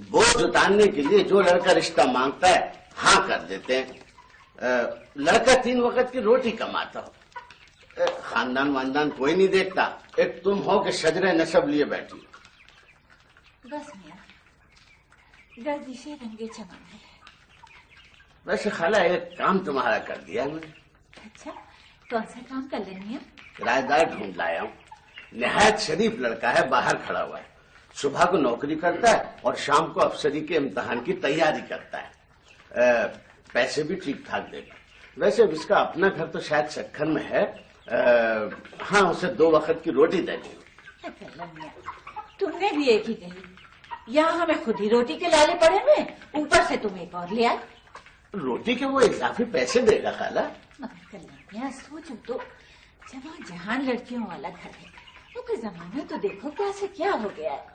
बोझ उतारने के लिए जो लड़का रिश्ता मांगता है हाँ कर देते हैं। लड़का 3 वक्त की रोटी कमाता हो, खानदान वानदान कोई नहीं देखता, एक तुम हो कि शजरे नसब लिए बैठी हो। बस मियाँ, गर्दी से रंगे चमन है। वैसे खाला एक काम तुम्हारा कर दिया मैंने। अच्छा, कौन सा काम कर लेनी है? किराएदार ढूंढ लाया हूँ, निहायत शरीफ लड़का है, बाहर खड़ा हुआ है, सुबह को नौकरी करता है और शाम को अफसरी के इम्तिहान की तैयारी करता है। पैसे भी ठीक ठाक देगा। वैसे इसका अपना घर तो शायद सखन में है। हाँ, उसे 2 वक्त की रोटी देनी। तुमने भी एक ही कही, यहाँ हमें खुद ही रोटी के लाले पड़े हुए, ऊपर से तुम एक और ले आए। रोटी के वो इजाफी पैसे देगा खाला। मगर कल्याणिया सोचो तो, जवान जहान लड़कियों वाला घर है, वो कोई जमाना तो देखो क्या से क्या हो गया है।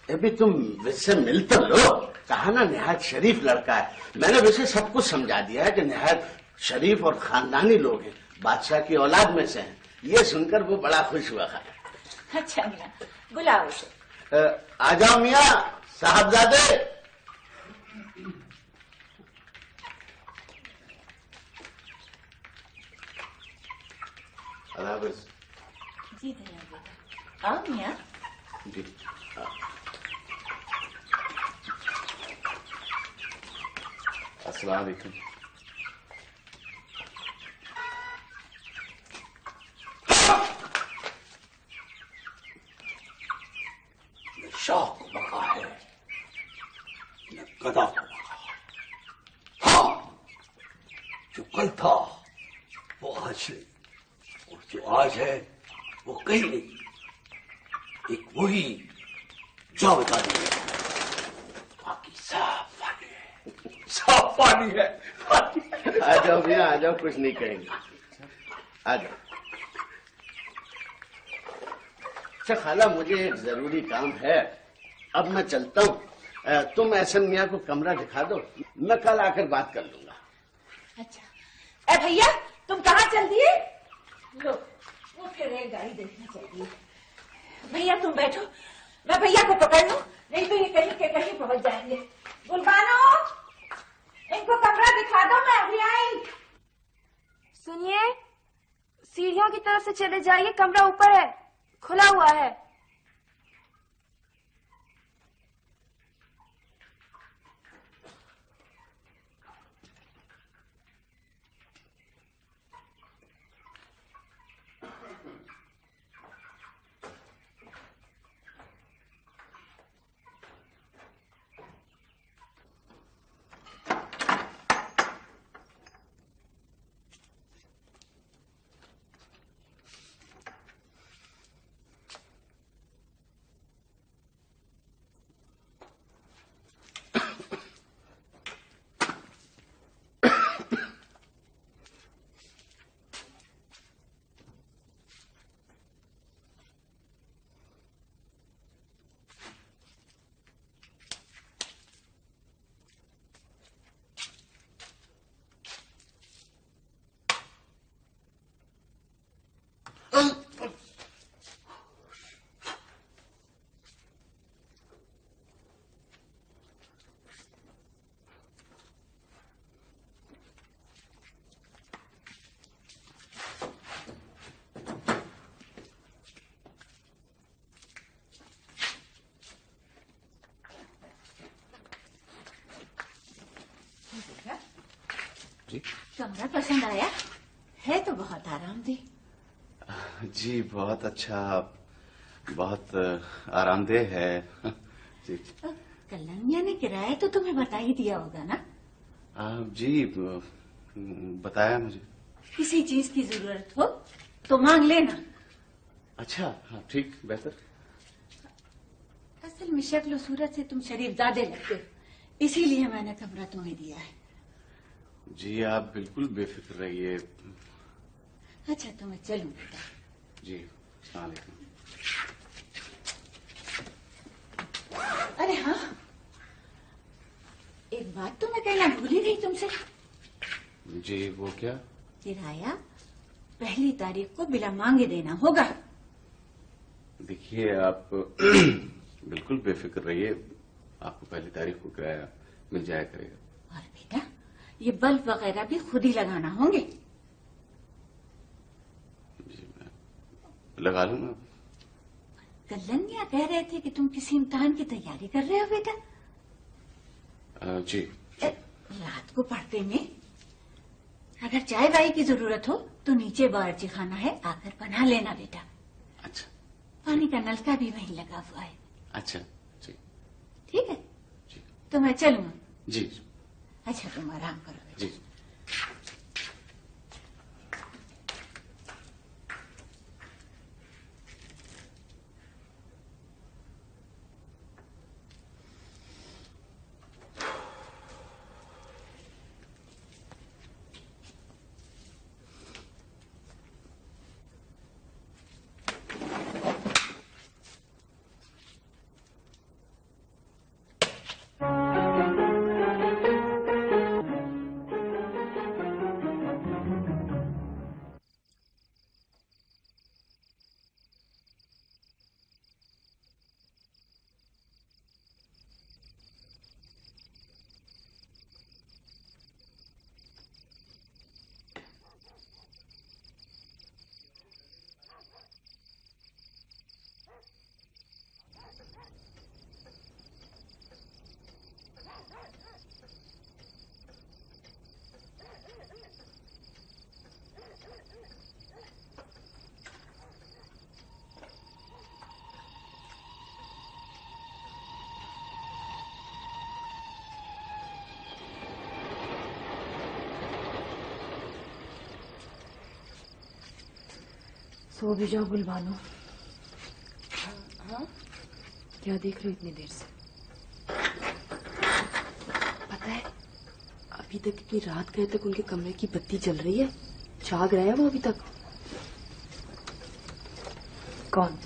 अभी तुम वैसे मिल तो लो, कहा ना निहायत शरीफ लड़का है। मैंने वैसे सब कुछ समझा दिया है कि निहायत शरीफ और खानदानी लोग हैं, बादशाह की औलाद में से हैं। ये सुनकर वो बड़ा खुश हुआ खाला। अच्छा मियाँ, बुलाओ उसे। आ जाओ मियाँ साहबजादे। जी दया, आओ मियाँ। जी अस्सलाम वालेकुम। न शाह को बका है न गदा को बका। हाँ, जो कल था वो आज नहीं, और जो आज है वो कहीं नहीं। एक वही जावेद आदमी है, बाकी साफ पानी है, साफ पानी है। आ जाओ भैया, आ जाओ, कुछ नहीं कहेंगे, आ जाओ। अच्छा खाला, मुझे एक जरूरी काम है, अब मैं चलता हूँ। तुम एहसन मियाँ को कमरा दिखा दो, मैं कल आकर बात कर लूंगा। अच्छा। ए भैया, तुम कहाँ चल दिए? लो, मुझे रेलगाड़ी देखना चाहिए। भैया तुम बैठो, मैं भैया को पकड़ लूं, नहीं तो ये कहीं के कहीं पहुंच जाएंगे। गुलबानो, इनको कमरा दिखा दो, मैं अभी आई। सुनिए, सीढ़ियों की तरफ से चले जाइए, कमरा ऊपर है, खुला हुआ है। जी कमरा पसंद आया है? तो बहुत आरामदेह। जी बहुत अच्छा, बहुत आरामदेह है। जी कल्याणिया ने किराया तो तुम्हें बता ही दिया होगा ना? जी बताया मुझे। किसी चीज की जरूरत हो तो मांग लेना। अच्छा हाँ ठीक, बेहतर। असल में शक्ल सूरत से तुम शरीफजादे लगते हो, इसीलिए मैंने कमरा तुम्हें दिया है। जी आप बिल्कुल बेफिक्र रहिए। अच्छा तो मैं चलूं बेटा। जी अस्सलाम वालेकुम। अरे हाँ, एक बात तो मैं कहना भूल ही गई तुमसे। जी वो क्या? किराया 1 तारीख को बिना मांगे देना होगा। देखिए आप बिल्कुल बेफिक्र रहिए, आपको पहली तारीख को किराया मिल जाया करेगा। और बेटा ये बल्ब वगैरह भी खुद ही लगाना होंगे। जी मैं लगा लूंगा। कल्लन मियाँ कह रहे थे कि तुम किसी इम्तिहान की तैयारी कर रहे हो बेटा। जी रात को पढ़ते में अगर चाय वाय की जरूरत हो तो नीचे बावर्ची खाना है, आकर बना लेना बेटा। अच्छा पानी का नलका भी वहीं लगा हुआ है। अच्छा जी ठीक है जी तो मैं चलूँ। जी अच्छा तुम आराम करो बेटा। जी। सो भी जाओ बुलवानो। क्या देख रहे हो इतनी देर से? पता है अभी तक इतनी रात गए तक उनके कमरे की बत्ती जल रही है, जाग रहे हैं वो अभी तक। कौन?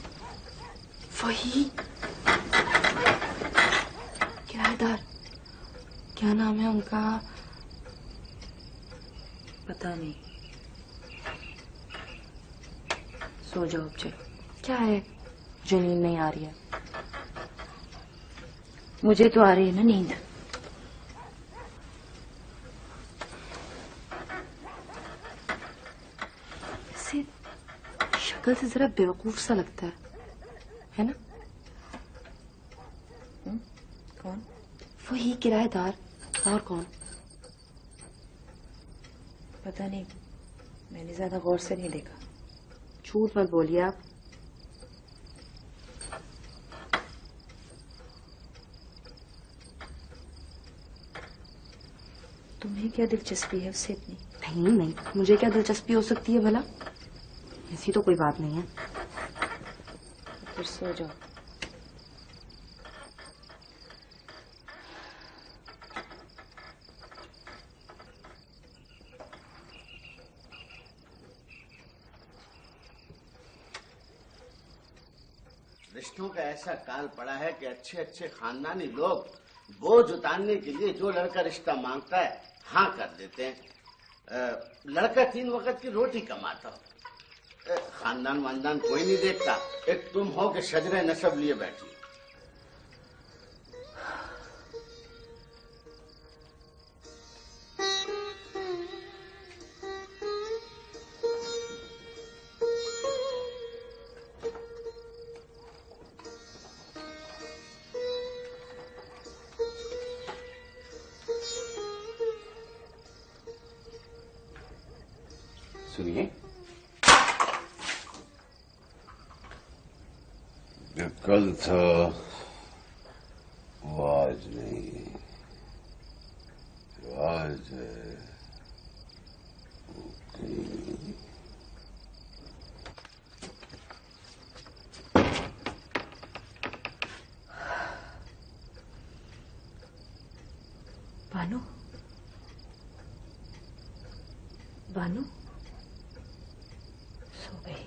वही किराएदार, क्या नाम है उनका? पता नहीं। सो जाओ अब। क्या है जो नींद नहीं आ रही है? मुझे तो आ रही है ना नींद। ऐसे शक्ल से जरा बेवकूफ सा लगता है ना? कौन? वही किराएदार। और कौन? पता नहीं, मैंने ज्यादा गौर से नहीं देखा। झूठ मत बोलिए आप। तुम्हें क्या दिलचस्पी है उससे इतनी? नहीं नहीं, मुझे क्या दिलचस्पी हो सकती है भला? ऐसी तो कोई बात नहीं है। फिर सो जाओ। रिश्तों का ऐसा काल पड़ा है कि अच्छे अच्छे खानदानी लोग बोझ उतारने के लिए जो लड़का रिश्ता मांगता है हाँ कर देते हैं। लड़का 3 वक्त की रोटी कमाता हो, खानदान वानदान कोई नहीं देखता। एक तुम हो कि शजरे नसब लिए बैठी। सुनिए, जो कल था वो आज नहीं, जो आज है वो कल नहीं। बानू, बानू सो गई।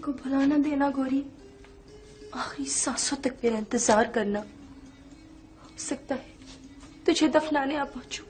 को भुला ना देना गौरी, आखिरी सांसों तक मेरा इंतजार करना। हो सकता है तुझे दफनाने आ पहुंचूं।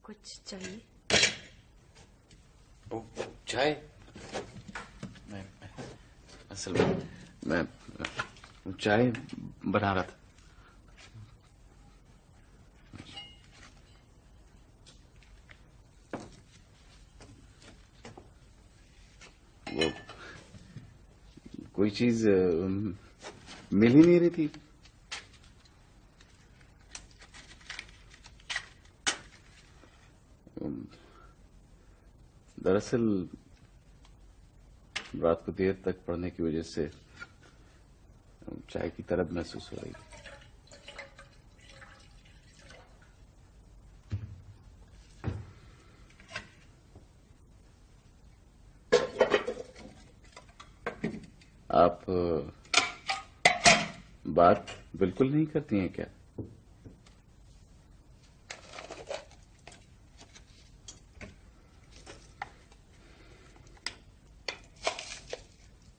कुछ चाहिए? ओ, चाय? असल में मैं चाय बना रहा था। वो कोई चीज मिल ही नहीं रही थी। दरअसल रात को देर तक पढ़ने की वजह से चाय की तलब महसूस हो रही है। आप बात बिल्कुल नहीं करती हैं क्या?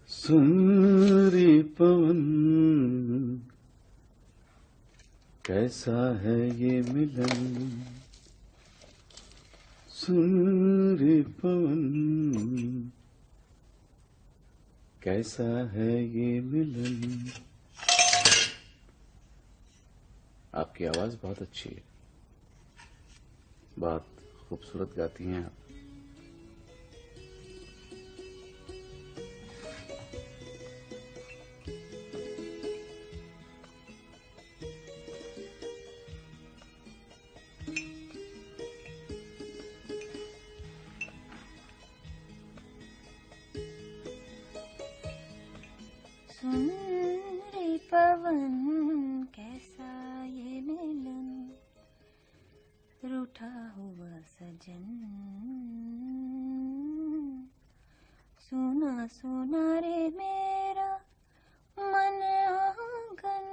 सुन रे पवन कैसा है ये मिलन, सुन रे पवन कैसा है ये मिलन। आपकी आवाज बहुत अच्छी है, बहुत खूबसूरत गाती हैं आप। सुन रे पवन कैसा ये मिलन, रूठा हुआ सजन, सुना सुना रे मेरा मन आंगन,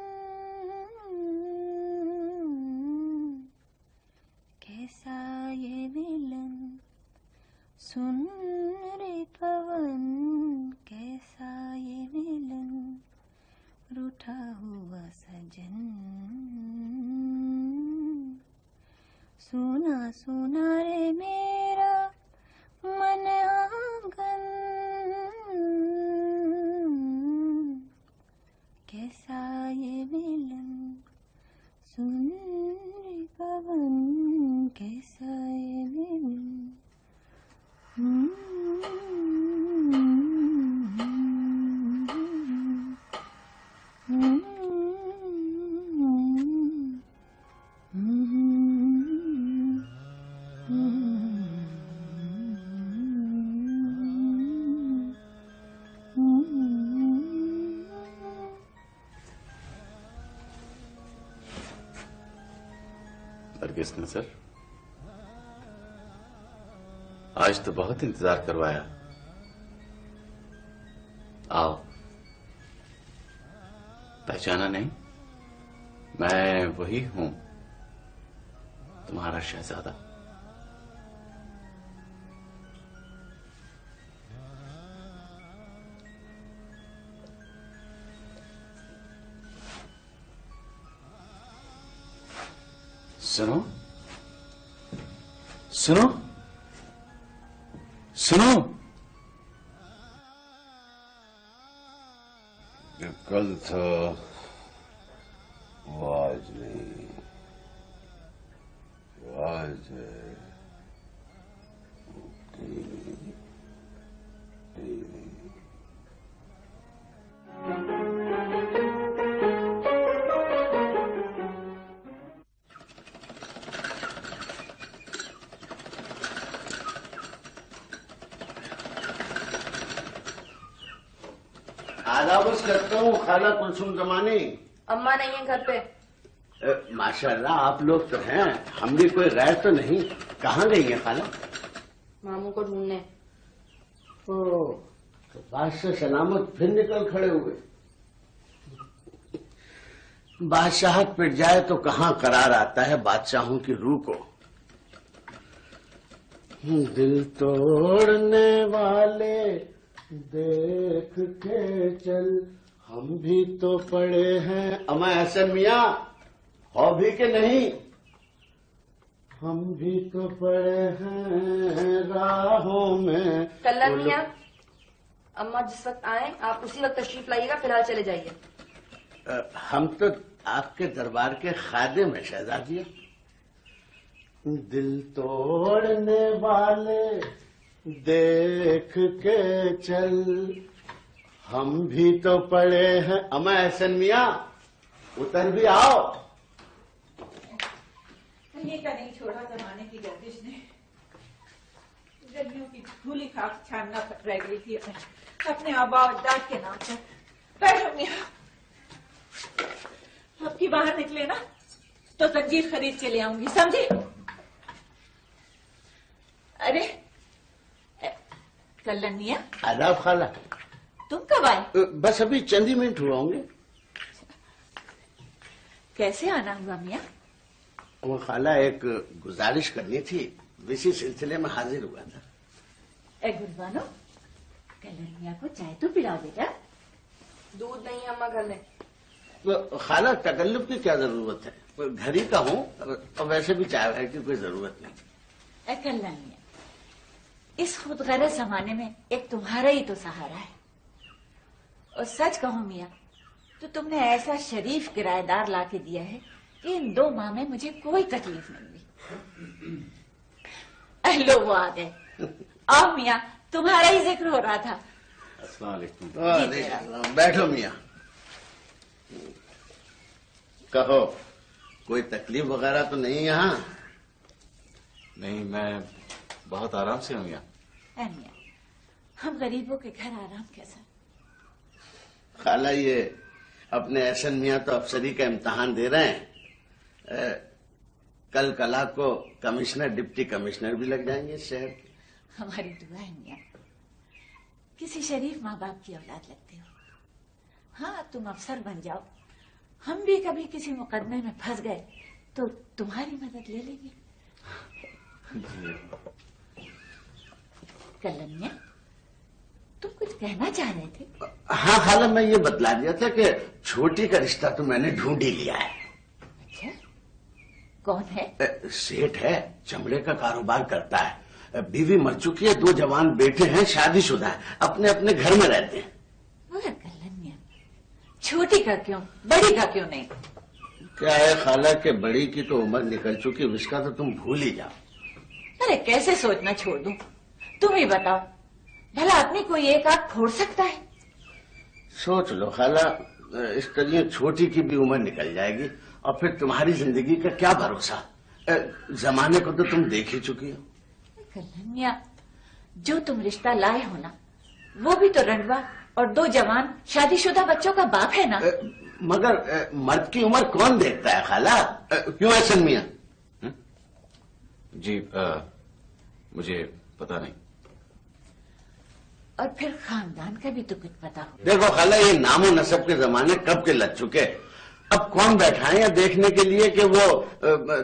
कैसा ये मिलन, सुन रे पवन कैसा ये मिलन, रूठा हुआ सजन, सुना सुना रे मेरा मन आंगन, कैसा ये मिलन, सुन रे पवन कैसा ये मिलन। नरगिस नजर, आज तो बहुत इंतजार करवाया। आओ। पहचाना नहीं? मैं वही हूं, तुम्हारा शहजादा। सुनो सुनो सुनो, जो कल था वो आज नहीं, जो आज है वो कल नहीं। आदाबस करता हूँ खाला कुलसुम जमानी। अम्मा नहीं है घर पे। माशाल्लाह आप लोग तो हैं, हम भी कोई गैर तो नहीं। कहाँ गई है खाला? मामू को ढूंढने। ओ, तो बादशाह सलामत फिर निकल खड़े हुए। बादशाहत पिट जाए तो कहाँ करार आता है बादशाहों की रूह को। दिल तोड़ने वाले देख के चल, हम भी तो पड़े हैं। अमा हसन मियाँ हो भी के नहीं, हम भी तो पड़े हैं राहों में। कल्ला मियाँ, अम्मा जिस वक्त आए आप उसी वक्त तशरीफ लाइएगा, फिलहाल चले जाइए। हम तो आपके दरबार के खादिम हैं शहजादिया। दिल तोड़ने वाले देख के चल, हम भी तो पड़े हैं। अमा हसन मियाँ उतर भी आओ। ये का नहीं छोड़ा जमाने की गर्दिश ने, गर्मियों की धूली खाक छानना रह गई थी अपने आबा अजदाद के नाम पर। बैठो मियाँ, अब की बाहर निकले ना तो जंजीर खरीद के ले आऊंगी, समझी? अरे कल्लन मियाँ। आदाब खाला। तुम कब आए? बस अभी चंद ही मिनट हुआ होंगे। कैसे आना हुआ मियाँ? वो खाला एक गुजारिश करनी थी, इसी सिलसिले में हाजिर हुआ था। गुलबानो, कल्लन मियाँ को चाय तो पिलाओ बेटा। दूध नहीं है अम्मा घर में। तो खाला तकल्लुफ की क्या जरूरत है, घर ही का हूँ और वैसे भी चाय वाय की कोई जरूरत नहीं। कल्लन मियाँ, इस खुदगरज जमाने में एक तुम्हारा ही तो सहारा है। और सच कहूं मियाँ, तो तुमने ऐसा शरीफ किराएदार लाके दिया है कि इन 2 माह में मुझे कोई तकलीफ नहीं हुई। लो वो आ गए। आओ मियाँ, तुम्हारा ही जिक्र हो रहा था। अस्सलाम वालेकुम। बैठो मियाँ, कहो कोई तकलीफ वगैरह तो नहीं यहाँ? नहीं, मैं बहुत आराम से हूँ यहाँ। मियाँ, हम गरीबों के घर आराम कैसा? खाला ये अपने एहसन मियाँ तो अफसरी का इम्तिहान दे रहे हैं। कल कला को कमिश्नर डिप्टी कमिश्नर भी लग जाएंगे शहर के। हमारी दुआ है मियाँ, किसी शरीफ माँ बाप की औलाद लगते हो। हाँ, तुम अफसर बन जाओ, हम भी कभी किसी मुकदमे में फंस गए तो तुम्हारी मदद ले लेंगे। कल्लन मियाँ, तुम कुछ कहना चाह रहे थे? हाँ खाला, मैं ये बतला दिया था कि छोटी का रिश्ता तो मैंने ढूंढ ही लिया है। अच्छा, कौन है? सेठ है, चमड़े का कारोबार करता है, बीवी मर चुकी है, 2 जवान बेटे हैं, शादीशुदा है, अपने अपने घर में रहते हैं। मगर कल्लन मियाँ, छोटी का क्यों, बड़ी का क्यों नहीं? क्या है खाला के बड़ी की तो उम्र निकल चुकी, उसका तो तुम भूल ही जाओ। अरे कैसे सोचना छोड़ दूं, तुम ही बताओ, भला अपनी कोई एक आंख फोड़ सकता है? सोच लो खाला, इस तरह छोटी की भी उम्र निकल जाएगी और फिर तुम्हारी जिंदगी का क्या भरोसा। जमाने को तो तुम देख ही चुकी हो। कल्लन मियाँ, जो तुम रिश्ता लाए हो ना, वो भी तो रंडवा और 2 जवान शादीशुदा बच्चों का बाप है ना। मगर मर्द की उम्र कौन देखता है खाला, क्यों एहसन मियाँ? जी मुझे पता नहीं। और फिर खानदान का भी तो कुछ पता हो। देखो खाला, ये नामो नसब के जमाने कब के लग चुके। अब कौन बैठा है या देखने के लिए कि वो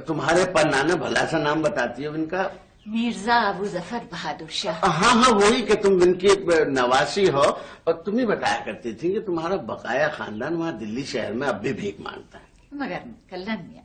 तुम्हारे परनाने भला सा नाम बताती है इनका? मिर्जा अबू जफर बहादुर शाह। हाँ हाँ, वही कि तुम इनकी नवासी हो। और तुम ही बताया करती थी कि तुम्हारा बकाया खानदान वहाँ दिल्ली शहर में अब भी भीख मांगता है। मगर कल्लन मियाँ,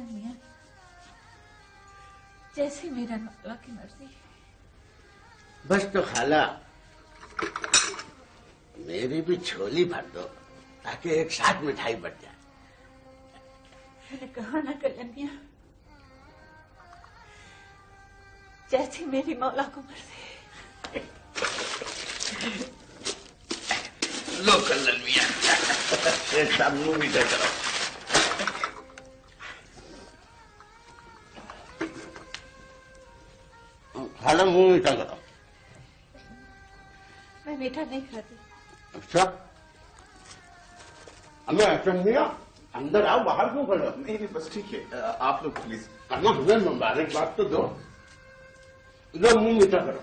कल्लन मियां, जैसी मेरा मौला की मर्जी। बस तो खाला मेरी भी झोली भर दो ताकि एक साथ मिठाई बन जाए। मैंने कहा ना कल्लन मियां, जैसी मेरी मौला को मर्जी। लो कल्लन मियां, एक साथ मुंह मीठा करो। खाला मुंह मीठा करो। मैं मीठा नहीं खाती। अच्छा हमें मियां अंदर आओ, बाहर क्यों खड़े हो? नहीं नहीं बस ठीक है, आप लोग प्लीज। अम्मा हमें मुबारकबाद तो दो। लो मुंह मीठा करो।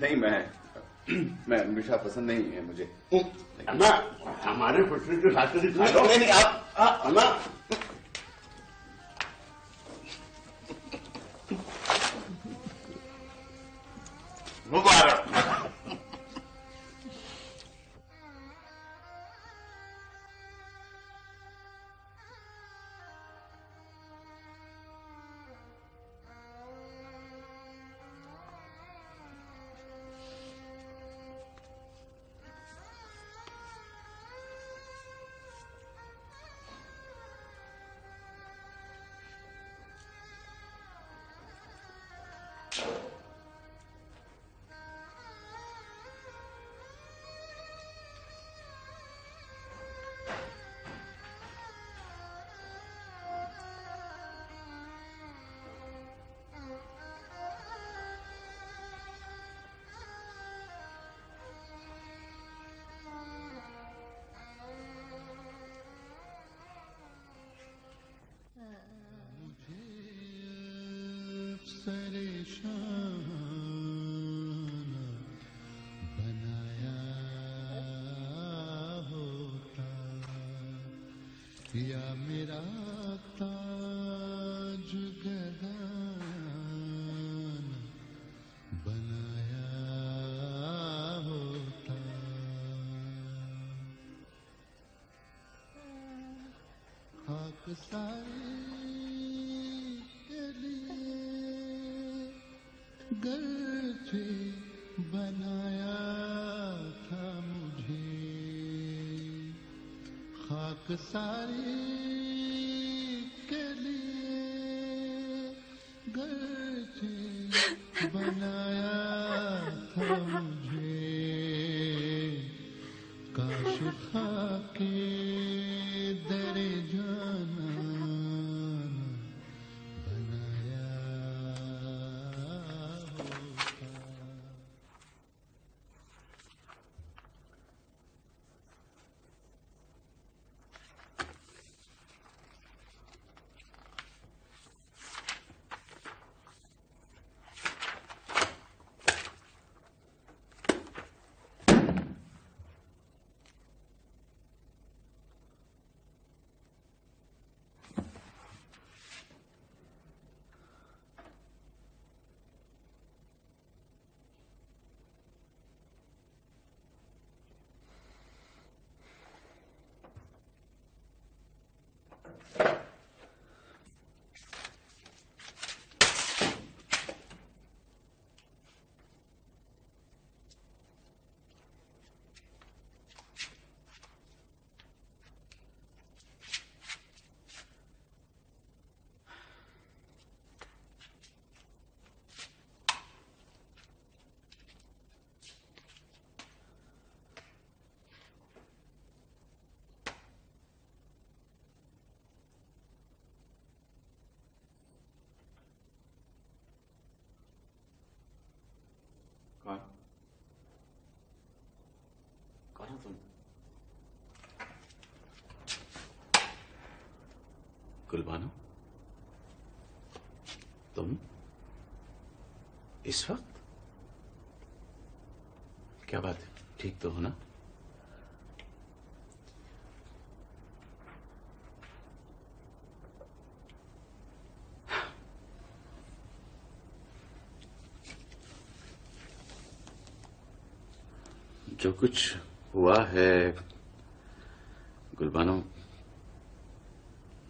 नहीं मैं मीठा पसंद नहीं है मुझे। अम्मा हमारे खुशी की खातिर खा लो। नहीं आप अम्मा मुबारक। बनाया होता या मेरा ताज गदान बनाया होता। खाक सारी के लिए गर्जे बनाया था मुझे, खाक सारी के लिए गर्जे बनाया था मुझे। काश खाके दरे जाना बनाया होता। कौन हो तुम? गुलबानो, तुम इस वक्त? क्या बात है, ठीक तो हो ना? जो कुछ हुआ है गुलबानो,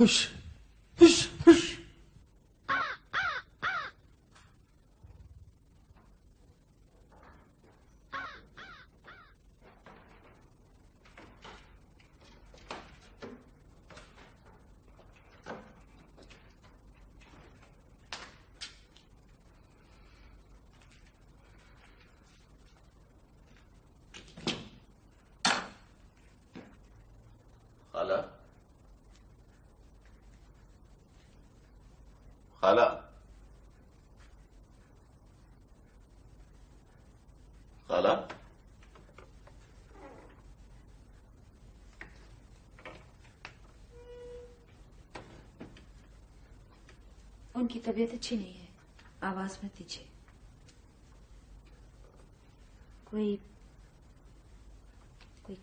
हुश हुश हुश। खाला, खाला, खाला। उनकी तबीयत अच्छी नहीं है, आवाज मत दीजिए। कोई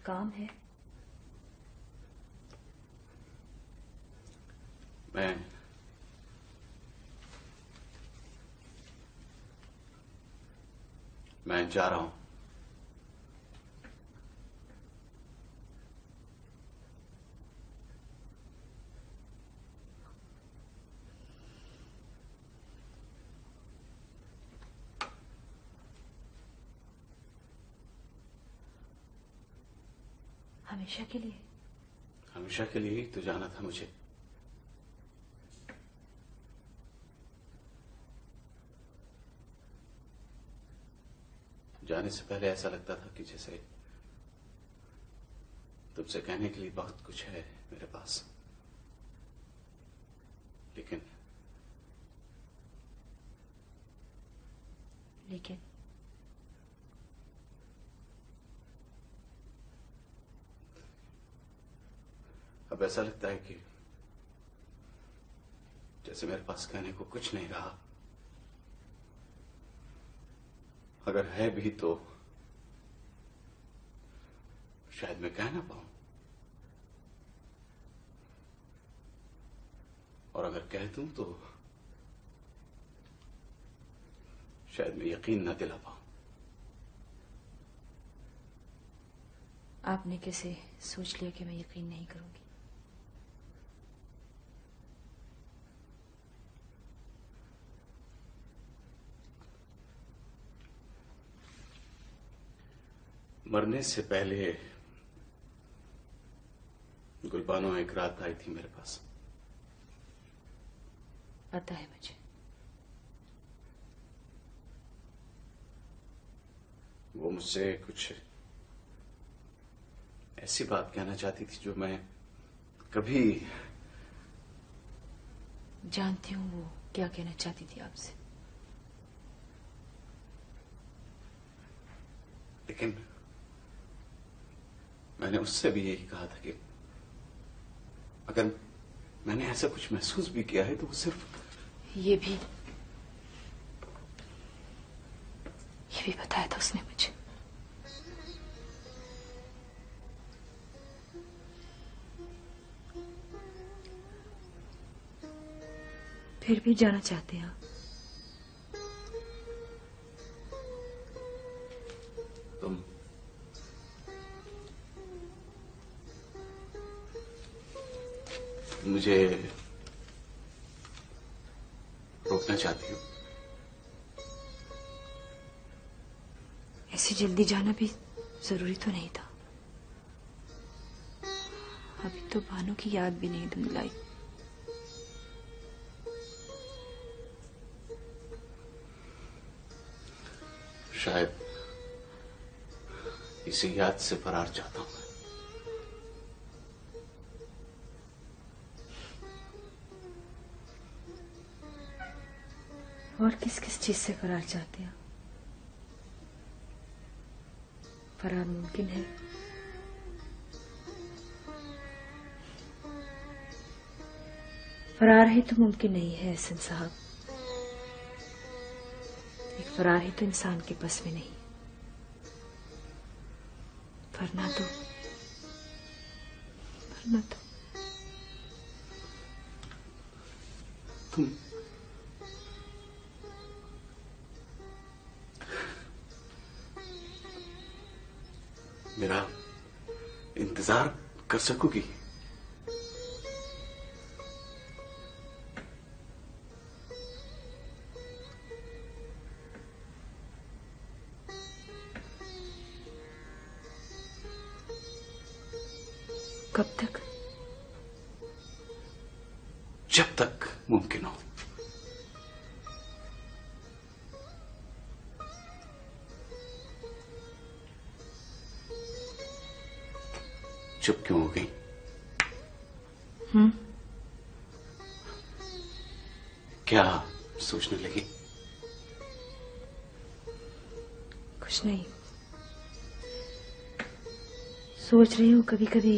काम है? मैं जा रहा हूं। हमेशा के लिए? हमेशा के लिए ही तो जाना था मुझे। जाने से पहले ऐसा लगता था कि जैसे तुमसे कहने के लिए बहुत कुछ है मेरे पास, लेकिन अब ऐसा लगता है कि जैसे मेरे पास कहने को कुछ नहीं रहा। अगर है भी तो शायद मैं कह ना पाऊं, और अगर कह दूं तो शायद मैं यकीन न दिला पाऊं। आपने कैसे सोच लिया कि मैं यकीन नहीं करूंगी? मरने से पहले गुलबानो एक रात आई थी मेरे पास। पता है मुझे। वो मुझसे कुछ ऐसी बात कहना चाहती थी जो मैं कभी। जानती हूँ वो क्या कहना चाहती थी आपसे, लेकिन मैंने उससे भी यही कहा था कि अगर मैंने ऐसा कुछ महसूस भी किया है तो वो सिर्फ ये भी बताया था उसने मुझे। फिर भी जाना चाहते हैं आप? तुम मुझे रोकना चाहती हो? ऐसे जल्दी जाना भी जरूरी तो नहीं था। अभी तो बानो की याद भी नहीं धुंधलाई। शायद इसी याद से फरार चाहता हूं। और किस किस चीज से फरार चाहते हैं? फरार मुमकिन है? फरार ही तो मुमकिन नहीं है एहसन साहब। एक फरार ही तो इंसान के बस में नहीं। वरना तो तुम मेरा इंतजार कर सकोगी? कब तक? जब तक मुमकिन हो। चुप क्यों हो गई? क्या सोचने लगी? कुछ नहीं। सोच रही हूँ कभी कभी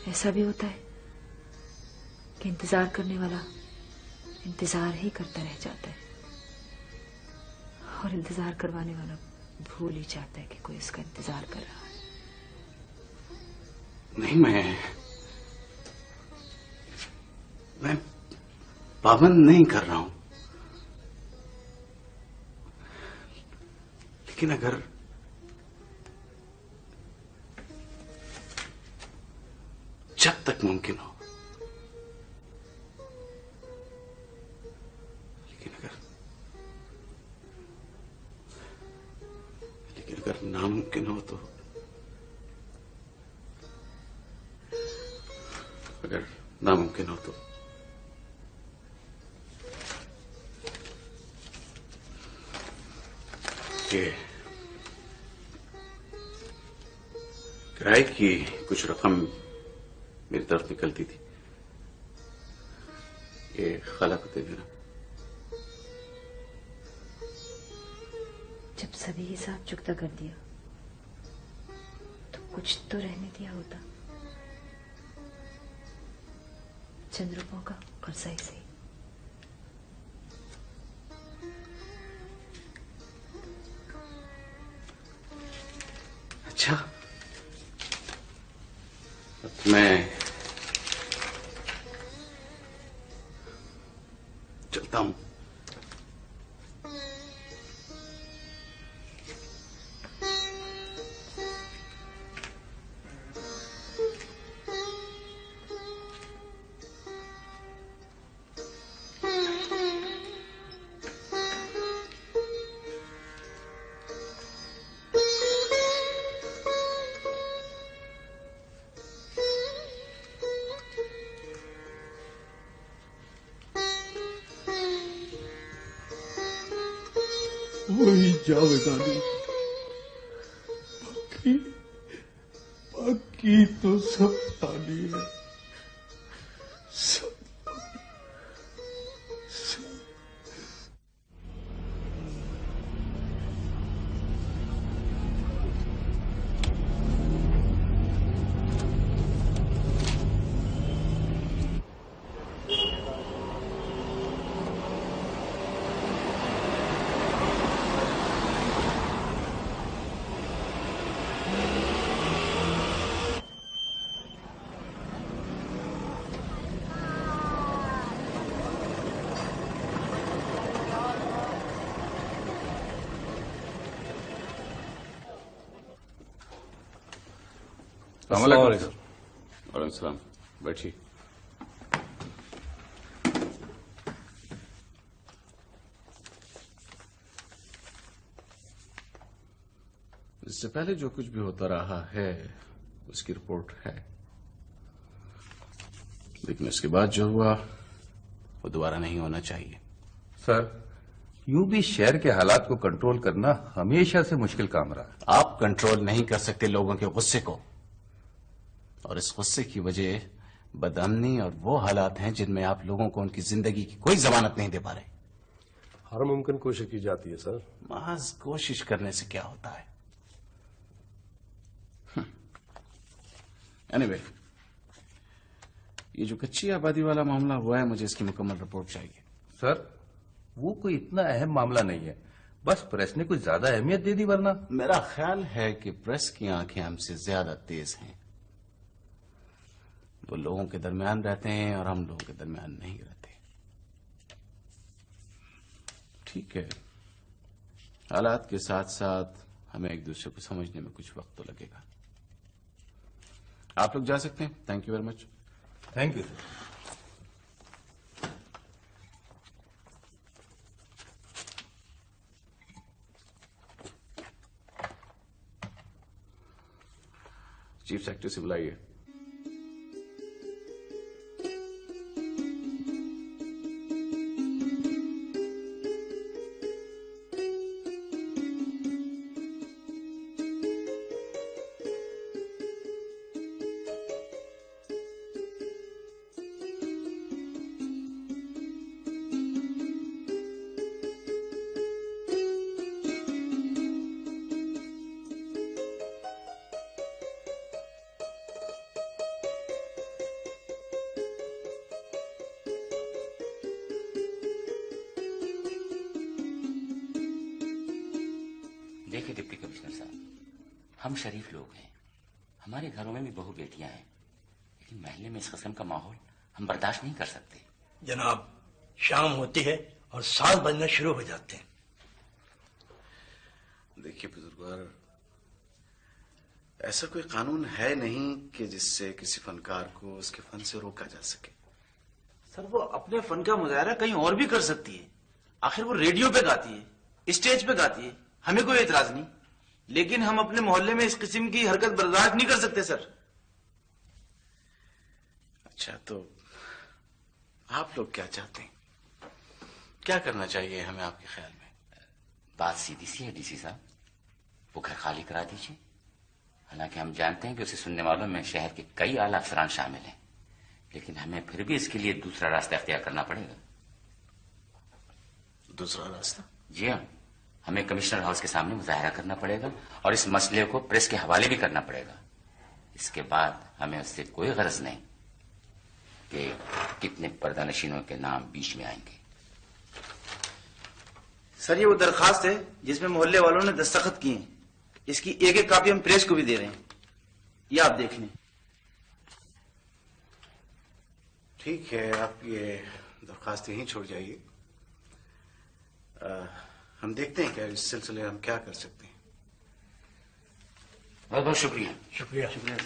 ऐसा भी होता है कि इंतजार करने वाला इंतजार ही करता रह जाता है और इंतजार करवाने वाला भूल ही जाता है कि कोई उसका इंतजार कर रहा है। नहीं, मैं पाबंद नहीं कर रहा हूं, लेकिन अगर जब तक मुमकिन हो, लेकिन अगर नामुमकिन हो तो, अगर नामुमकिन हो तो ये किराए की कुछ रकम मेरी तरफ निकलती थी, ये खाला को दे देना। जब सभी हिसाब चुकता कर दिया तो कुछ तो रहने दिया होता। चंद रुपयों का और सही से। अच्छा, मैं चलता हूं। वही जावेदानी, बाकी तो सब तानी है। वालेकुम। बैठिए। इससे पहले जो कुछ भी होता रहा है उसकी रिपोर्ट है, लेकिन उसके बाद जो हुआ वो दोबारा नहीं होना चाहिए। सर, यूं भी शहर के हालात को कंट्रोल करना हमेशा से मुश्किल काम रहा। आप कंट्रोल नहीं कर सकते लोगों के गुस्से को, और इस गुस्से की वजह बदअमनी और वो हालात हैं जिनमें आप लोगों को उनकी जिंदगी की कोई जमानत नहीं दे पा रहे। हर मुमकिन कोशिश की जाती है सर। महज कोशिश करने से क्या होता है? एनीवे, ये जो कच्ची आबादी वाला मामला हुआ है, मुझे इसकी मुकम्मल रिपोर्ट चाहिए। सर, वो कोई इतना अहम मामला नहीं है, बस प्रेस ने कुछ ज्यादा अहमियत दे दी। वरना मेरा ख्याल है कि प्रेस की आंखें हमसे ज्यादा तेज हैं। वो लोगों के दरमियान रहते हैं और हम लोगों के दरमियान नहीं रहते। ठीक है, हालात के साथ साथ हमें एक दूसरे को समझने में कुछ वक्त तो लगेगा। आप लोग जा सकते हैं। Thank you very much. Thank you sir. Chief secretary से बुलाइए। देखिए डिप्टी कमिश्नर साहब, हम शरीफ लोग हैं, हमारे घरों में भी बहु बेटियां हैं, लेकिन महल्ले में इस किस्म का माहौल हम बर्दाश्त नहीं कर सकते। जनाब, शाम होती है और 7 बजना शुरू हो जाते हैं। देखिए बुजुर्गवार, ऐसा कोई कानून है नहीं कि जिससे किसी फनकार को उसके फन से रोका जा सके। सर, वो अपने फन का मुजाहरा कहीं और भी कर सकती है। आखिर वो रेडियो पे गाती है, स्टेज पे गाती है, हमें कोई एतराज नहीं, लेकिन हम अपने मोहल्ले में इस किस्म की हरकत बर्दाश्त नहीं कर सकते सर। अच्छा, तो आप लोग क्या चाहते हैं? क्या करना चाहिए हमें आपके ख्याल में? बात सीधी सी है डीसी साहब, वो घर खाली करा दीजिए। हालांकि हम जानते हैं कि उसे सुनने वालों में शहर के कई आला अफसरान शामिल हैं, लेकिन हमें फिर भी इसके लिए दूसरा रास्ता अख्तियार करना पड़ेगा। दूसरा रास्ता? जी हाँ, हमें कमिश्नर हाउस के सामने मुजाहरा करना पड़ेगा और इस मसले को प्रेस के हवाले भी करना पड़ेगा। इसके बाद हमें उससे कोई गरज नहीं कि कितने पर्दानशीनों के नाम बीच में आएंगे। सर, ये वो दरखास्त है जिसमें मोहल्ले वालों ने दस्तखत किए हैं। इसकी एक एक कॉपी हम प्रेस को भी दे रहे हैं, ये आप देख लें। ठीक है, आप ये दरखास्त यहीं छोड़ जाइए। हम देखते हैं क्या इस सिलसिले में हम क्या कर सकते हैं। बहुत बहुत शुक्रिया। शुक्रिया। शुक्रिया सर।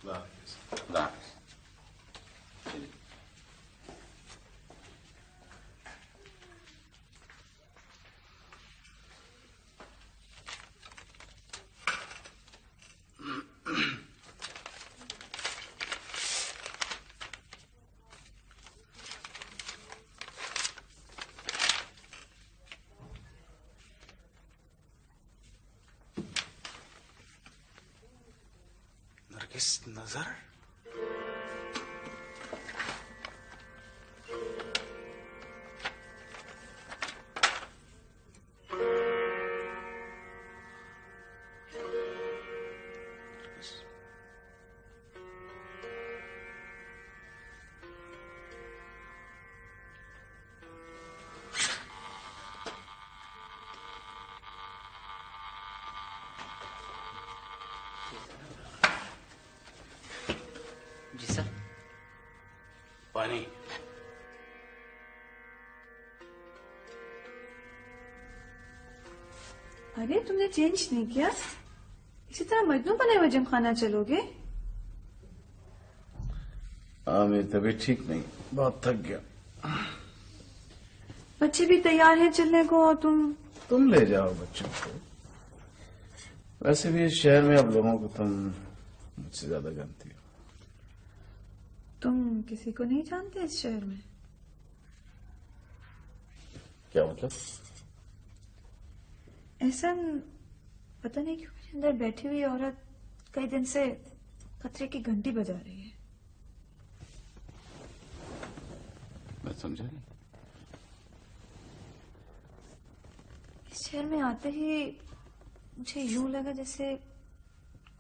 अल्लाह हाफिज़। अल्लाह हाफिज़। नरगिस नजर? जी सर। पानी। अरे तुमने चेंज नहीं किया, इसी तरह मजनू बने हुए जिम खाना चलोगे? हाँ, मेरी तबीयत ठीक नहीं, बहुत थक गया। बच्चे भी तैयार हैं चलने को और तुम ले जाओ बच्चों को। वैसे भी इस शहर में अब लोगों को तुम मुझसे ज्यादा जानती हो। तुम किसी को नहीं जानते इस शहर में? क्या मतलब? ऐसा पता नहीं क्यों मेरे अंदर बैठी हुई औरत कई दिन से खतरे की घंटी बजा रही है। मैं समझा नहीं। इस शहर में आते ही मुझे यूं लगा जैसे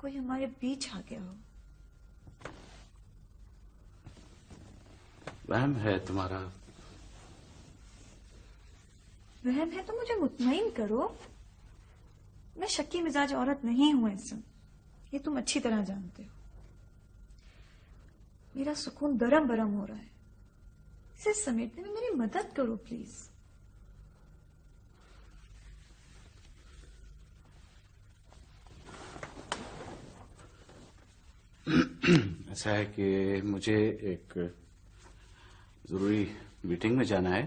कोई हमारे बीच आ गया हो। वहम है तुम्हारा? वहम है तो मुझे मुतमईन करो। मैं शक्की मिजाज औरत नहीं हूं ऐसा, ये तुम अच्छी तरह जानते हो। मेरा सुकून दरम बरम हो रहा है, इसे समेटने में मेरी मदद करो प्लीज। ऐसा है कि मुझे एक जरूरी मीटिंग में जाना है।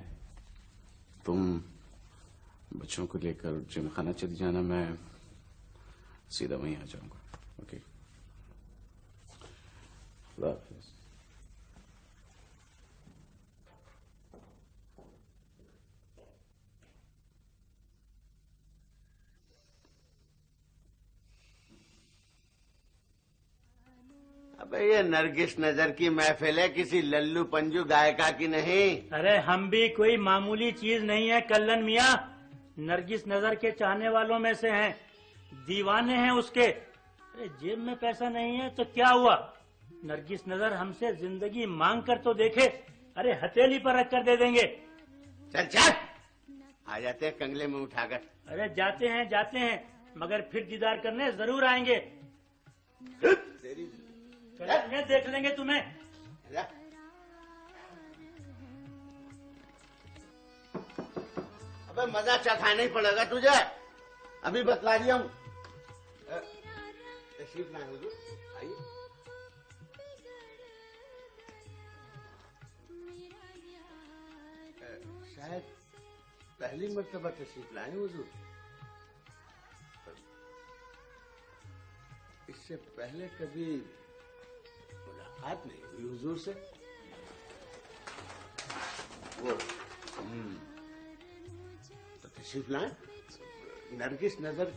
तुम बच्चों को लेकर जिम खाना चली जाना, मैं सीधा वहीं आ जाऊंगा। ओके, अल्लाह हाफिज़। अबे ये नरगिस नजर की महफिल है, किसी लल्लू पंजू गायिका की नहीं। अरे हम भी कोई मामूली चीज नहीं है कल्लन मियाँ, नरगिस नजर के चाहने वालों में से हैं, दीवाने हैं उसके। अरे जेब में पैसा नहीं है तो क्या हुआ, नरगिस नजर हमसे जिंदगी मांग कर तो देखे, अरे हथेली पर रख कर दे देंगे। चल चल, आ जाते हैं कंगले में उठाकर। अरे जाते हैं मगर फिर दीदार करने जरूर आएंगे। चलेंगे, देख लेंगे तुम्हें। अबे मजा चखाना ही पड़ेगा तुझे, अभी बतला दिया हूँ। तशरीफ लाए हुजूर, आइए। शायद पहली मर्तबा तशरीफ लाए हुजूर, इससे पहले कभी मुलाकात नहीं हुई हुजूर से। वो तो तशरीफ लाए। नरगिस नजर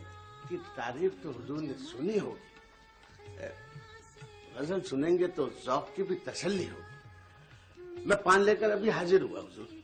की तारीफ तो हुजूर ने सुनी होगी, गजल सुनेंगे तो ज़ौक़ की भी तसल्ली होगी। मैं पान लेकर अभी हाजिर हुआ हुजूर।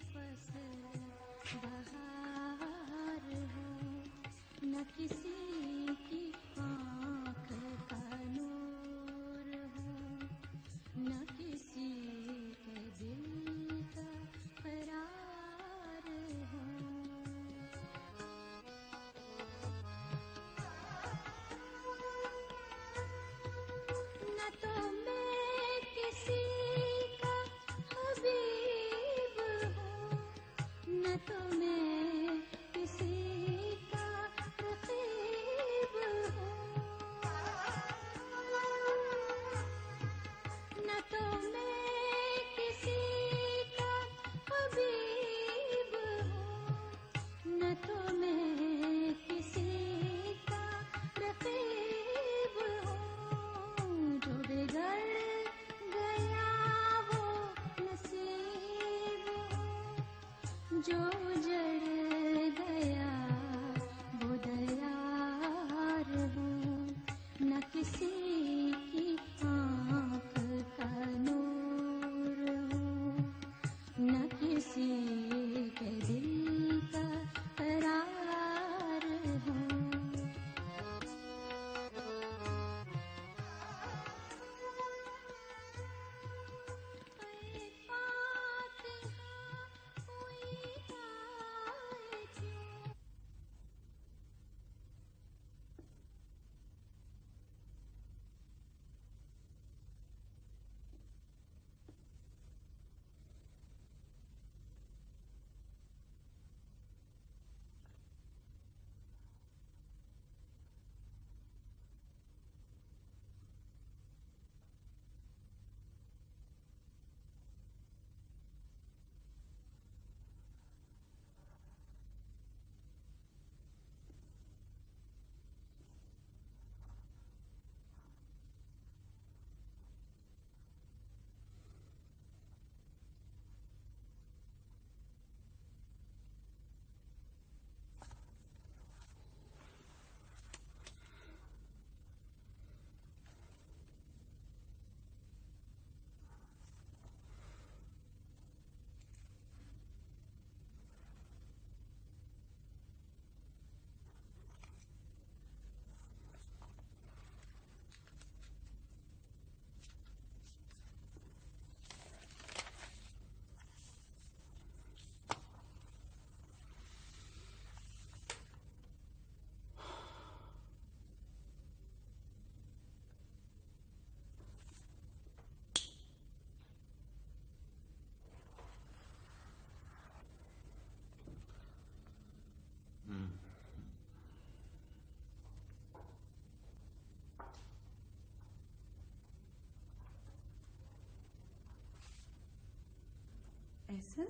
ऐसा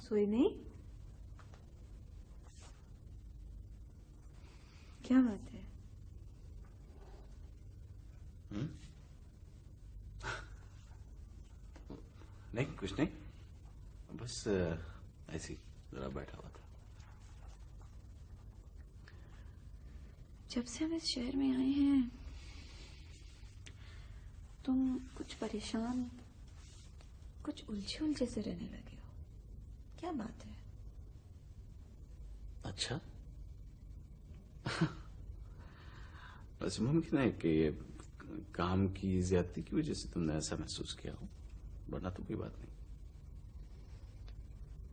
सोई नहीं? क्या बात है? नहीं, कुछ नहीं, बस ऐसी जरा बैठा हुआ था। जब से हम इस शहर में आए हैं तुम कुछ परेशान, कुछ उलझे उलझे से रहने लगे हो। क्या बात है? अच्छा बस मुमकिन है कि ये काम की ज्यादती की वजह से तुमने ऐसा महसूस किया हो, वरना तो कोई बात नहीं।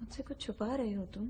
मुझसे कुछ छुपा रहे हो तुम?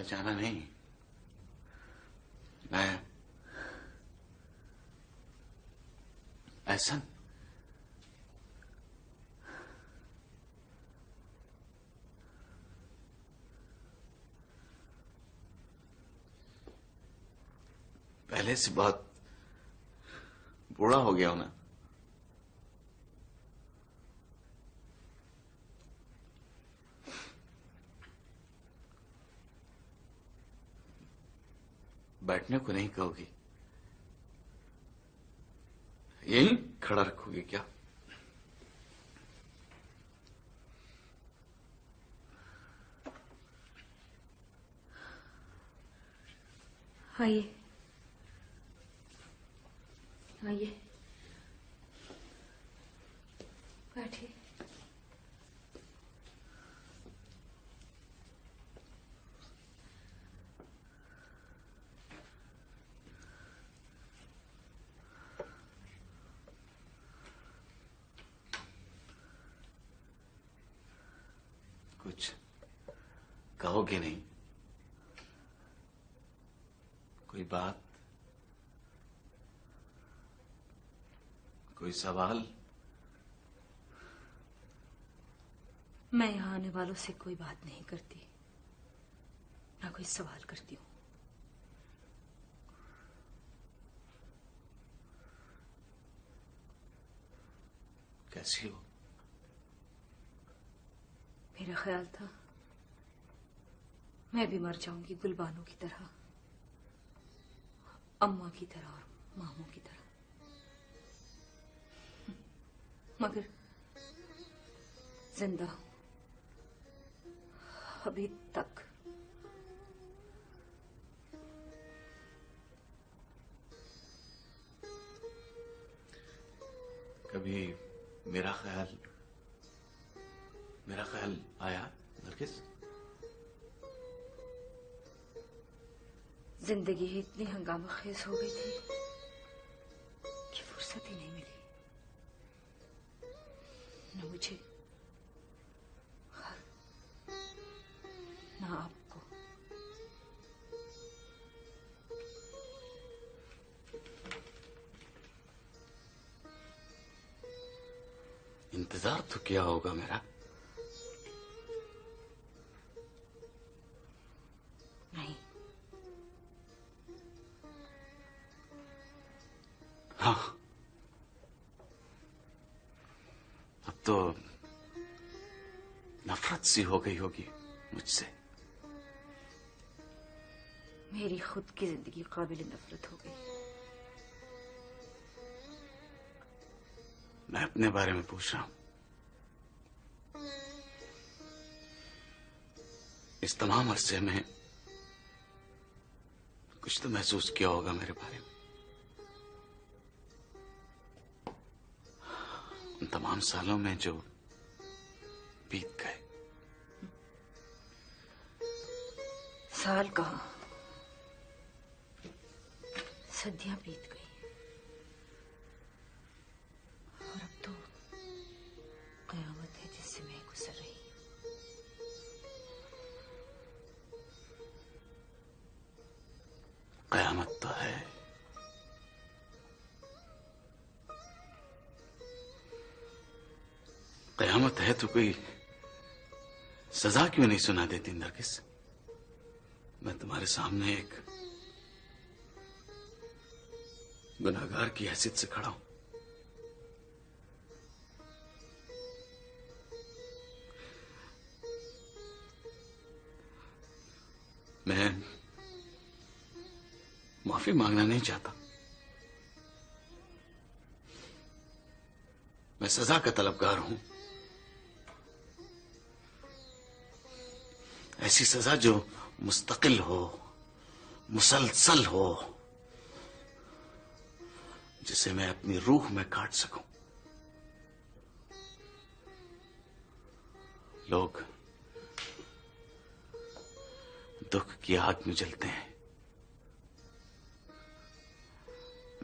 पहचाना नहीं। मैं एहसन। पहले से बहुत बूढ़ा हो गया हूं ना। बैठने को नहीं कहोगी? यहीं खड़ा रखोगे क्या? आइए आइए, बैठिए। कुछ कहोगे नहीं? कोई बात, कोई सवाल? मैं यहाँ आने वालों से कोई बात नहीं करती, ना कोई सवाल करती हूँ। कैसी हो? मेरा ख्याल था मैं भी मर जाऊंगी गुलबानों की तरह, अम्मा की तरह और मामू की तरह, मगर जिंदा हूं अभी तक। कभी मेरा ख्याल आया नरगिस? जिंदगी इतनी हंगामा खेज हो गई थी कि फुर्सत ही नहीं मिली, न मुझे न आपको। इंतजार तो किया होगा मेरा? नहीं। हाँ, अब तो नफरत सी हो गई होगी मुझसे। मेरी खुद की जिंदगी काबिल नफरत हो गई। मैं अपने बारे में पूछ रहा हूं। इस तमाम अरसे में कुछ तो महसूस किया होगा मेरे बारे में। उन तमाम सालों में जो बीत गए। साल कहाँ, सदियां बीत गई और अब तो कयामत है जिससे मैं गुजर रही हूं। कयामत तो है, कयामत है तो कोई सजा क्यों नहीं सुना देती नरगिस? मैं तुम्हारे सामने एक गुनहगार की हैसियत से खड़ा हूं। मैं माफी मांगना नहीं चाहता। मैं सजा का तलबगार हूं। ऐसी सजा जो मुस्तकिल हो, मुसलसल हो, जिसे मैं अपनी रूह में काट सकूं। लोग दुख की आग में जलते हैं,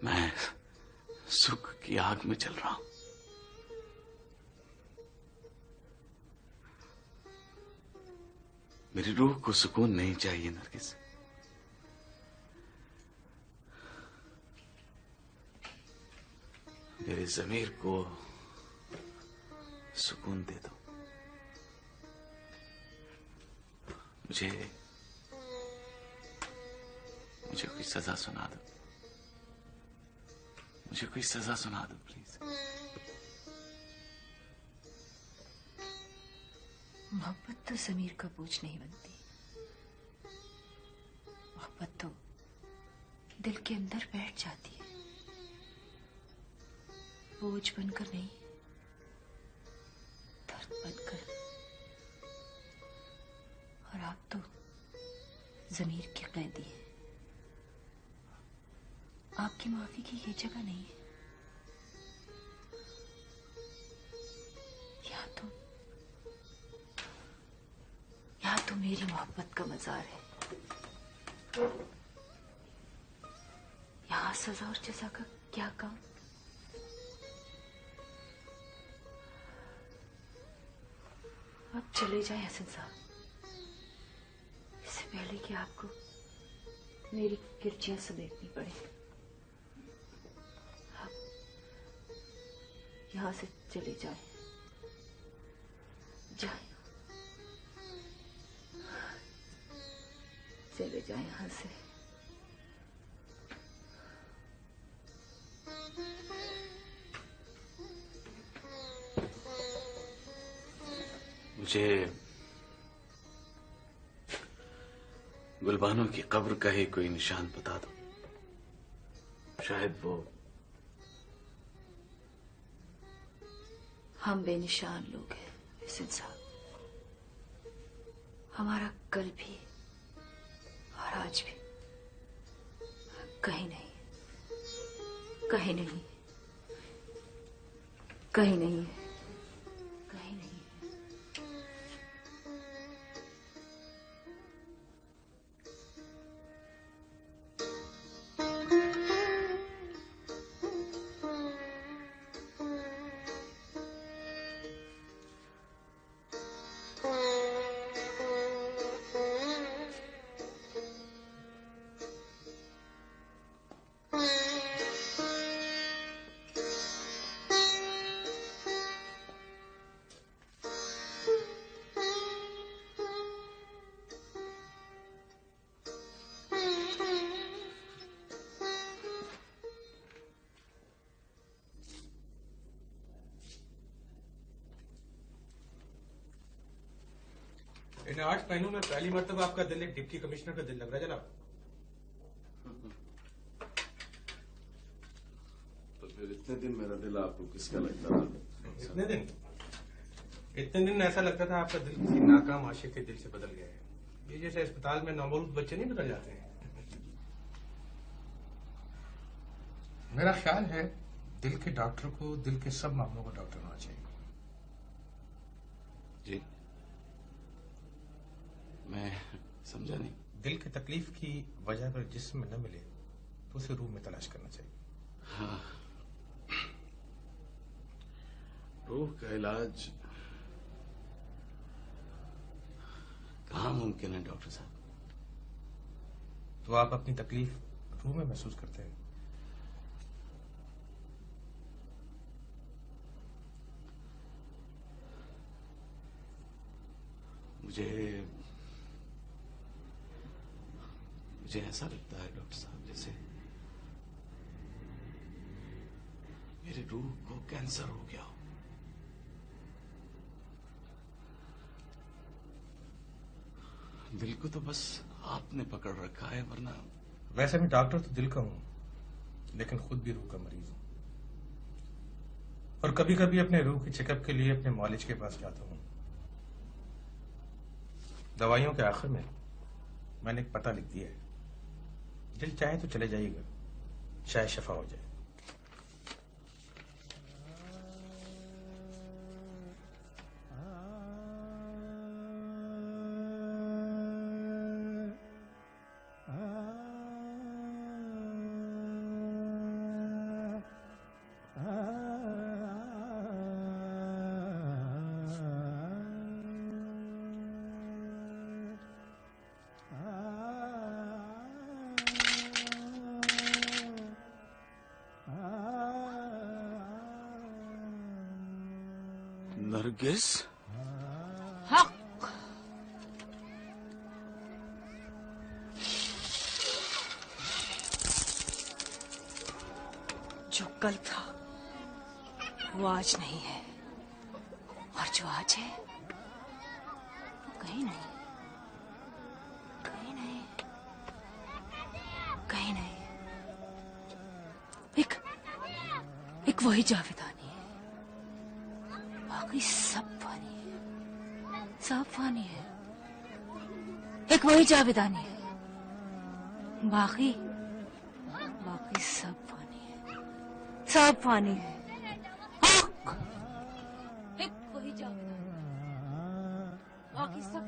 मैं सुख की आग में जल रहा हूं। मेरी रूह को सुकून नहीं चाहिए नरगिस। मेरे ज़मीर को सुकून दे दो। मुझे कोई सजा सुना दो। मुझे कोई सजा सुना दो प्लीज। मोहब्बत तो ज़मीर का बोझ नहीं बनती। मोहब्बत तो दिल के अंदर बैठ जाती है, बोझ बनकर नहीं, दर्द बनकर। और आप तो ज़मीर के कैदी हैं। आपकी माफी की ये जगह नहीं है। यहाँ तो मेरी मोहब्बत का मजार है। यहाँ सजा और जज़ा का क्या काम? अब चले जाएं हसन साहब, इससे पहले कि आपको मेरी किरचियां समेटनी पड़े। आप यहाँ से चले जाएं, जाएं, चले जाएं यहाँ से। मुझे गुलबानों की कब्र का ही कोई निशान बता दो। शायद वो। हम बेनिशान लोग हैं हसन साहब। हमारा कल भी और आज भी कहीं नहीं, कहीं नहीं, कहीं नहीं है, कहीं नहीं है। इन 8 महीनों में पहली मर्तबा आपका दिल एक डिप्टी कमिश्नर का दिल लग रहा है जनाब। तो फिर इतने दिन मेरा दिल आपको किसका लगता था? इतने दिन ऐसा लगता था आपका दिल किसी नाकाम आशिक के दिल से बदल गया है। ये जैसे अस्पताल में नवमौलूद बच्चे नहीं बदल जाते हैं। मेरा ख्याल है दिल के डॉक्टर को दिल के सब मामलों का डॉक्टर होना चाहिए। जी, मैं समझा नहीं। दिल की तकलीफ की वजह अगर जिस्म में न मिले तो उसे रूह में तलाश करना चाहिए। हाँ, रूह का इलाज कहाँ मुमकिन है डॉक्टर साहब? तो आप अपनी तकलीफ रूह में महसूस करते हैं। मुझे ऐसा लगता है डॉक्टर साहब जैसे मेरी रूह को कैंसर हो गया हो। दिल को तो बस आपने पकड़ रखा है, वरना। वैसे मैं डॉक्टर तो दिल का हूं, लेकिन खुद भी रूह का मरीज हूं। और कभी कभी अपने रूह के चेकअप के लिए अपने मौलिज के पास जाता हूं। दवाइयों के आखिर में मैंने एक पता लिख दिया है। दिल चाहे तो चले जाइएगा, शायद शफा हो जाए। नरगिस हक जो कल था वो आज नहीं है, और जो आज है वो कहीं नहीं, कहीं नहीं, कहीं नहीं। एक वही जावेदानी है, बाकी सब फानी है, सब फानी है। एक वही जावेदानी है, बाकी सब फानी है, सब फानी है। एक वही जावेदानी, बाकी सब